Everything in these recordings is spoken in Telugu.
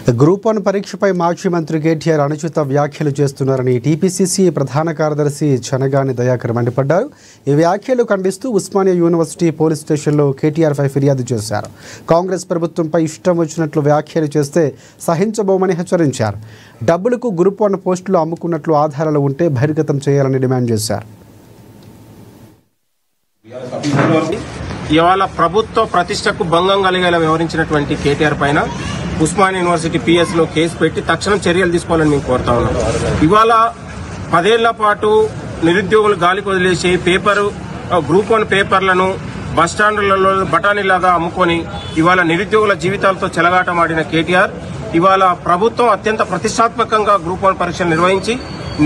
గ్రూప్ 1 పరీక్షపై మాజీ మంత్రి కేటీఆర్ అనుచిత వ్యాఖ్యలు చేస్తున్నారని టీపీసీసీ ప్రధాన కార్యదర్శి చనగాని దయాకర్ మండిపడ్డారు. ఈ వ్యాఖ్యలు ఖండిస్తూ ఉస్మానియా యూనివర్సిటీ పోలీస్ స్టేషన్లో కేటీఆర్పై ఫిర్యాదు చేశారు. కాంగ్రెస్ ప్రభుత్వంపై ఇష్టం వచ్చినట్లు వ్యాఖ్యలు చేస్తే సహించబోమని హెచ్చరించారు. డబ్బులకు గ్రూప్ 1 పోస్టులు అమ్ముకున్నట్లు ఆధారాలు ఉంటే బహిర్గతం చేయాలని డిమాండ్ చేశారు. ఇవాళ ప్రభుత్వ ప్రతిష్టకు భంగం కలిగేలా వ్యవహరించినటువంటి కేటీఆర్ పైన ఉస్మానియా యూనివర్సిటీ పిఎస్ లో కేసు పెట్టి తక్షణం చర్యలు తీసుకోవాలని మేము కోరుతా ఉన్నాం. ఇవాళ 10 ఏళ్ల పాటు నిరుద్యోగులు గాలికి వదిలేసి గ్రూప్ 1 పేపర్లను బస్టాండ్లలో బఠానీలాగా అమ్ముకొని ఇవాళ నిరుద్యోగుల జీవితాలతో చెలగాటమాడిన కేటీఆర్ ఇవాళ ప్రభుత్వం అత్యంత ప్రతిష్టాత్మకంగా గ్రూప్ 1 పరీక్షలు నిర్వహించి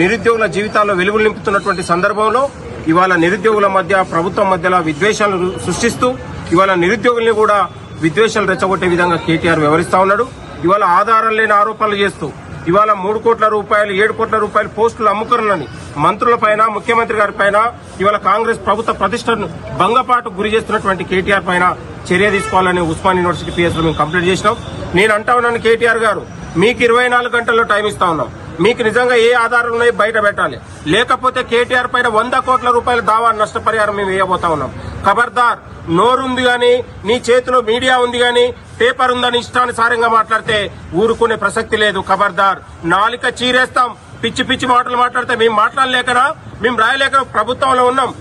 నిరుద్యోగుల జీవితాల్లో వెలుగులు నింపుతున్నటువంటి సందర్భంలో ఇవాళ నిరుద్యోగుల మధ్య ప్రభుత్వం మధ్యలో విద్వేషాలు సృష్టిస్తూ ఇవాళ నిరుద్యోగుల్ని కూడా విద్వేషాలు రెచ్చగొట్టే విధంగా కేటీఆర్ వ్యవహరిస్తా ఉన్నాడు. ఇవాళ ఆధారాలు లేని ఆరోపణలు చేస్తూ ఇవాళ 3 కోట్ల రూపాయలు 7 కోట్ల రూపాయలు పోస్టులు అమ్ముకున్నారని మంత్రులపైన ముఖ్యమంత్రి గారి పైన ఇవాళ కాంగ్రెస్ ప్రభుత్వ ప్రతిష్టను భంగపాటు గురి చేస్తున్నటువంటి కేటీఆర్ పైన చర్య తీసుకోవాలని ఉస్మానియా యూనివర్సిటీ పిఎస్ లో మేము కంప్లీట్ చేసినాం. నేను అంటా ఉన్నాను, కేటీఆర్ గారు మీకు 24 గంటల్లో టైం ఇస్తా ఉన్నాం. మీకు నిజంగా ఏ ఆధారాలు ఉన్నాయి బయట పెట్టాలి, లేకపోతే కేటీఆర్ పైన 100 కోట్ల రూపాయల దావా నష్టపరిహారం మేము వేయబోతా ఉన్నాం. ఖబర్దార్, నోరుంది గాని నీ చేతిలో మీడియా ఉంది గాని పేపర్ ఉందని ఇష్టానుసారంగా మాట్లాడితే ఊరుకునే ప్రసక్తి లేదు. ఖబర్దార్, నాలిక చీరేస్తాం. పిచ్చి పిచ్చి మాటలు మాట్లాడితే మేము మాట్లాడలేకనా, మేము రాయలేక ప్రభుత్వంలో ఉన్నాం.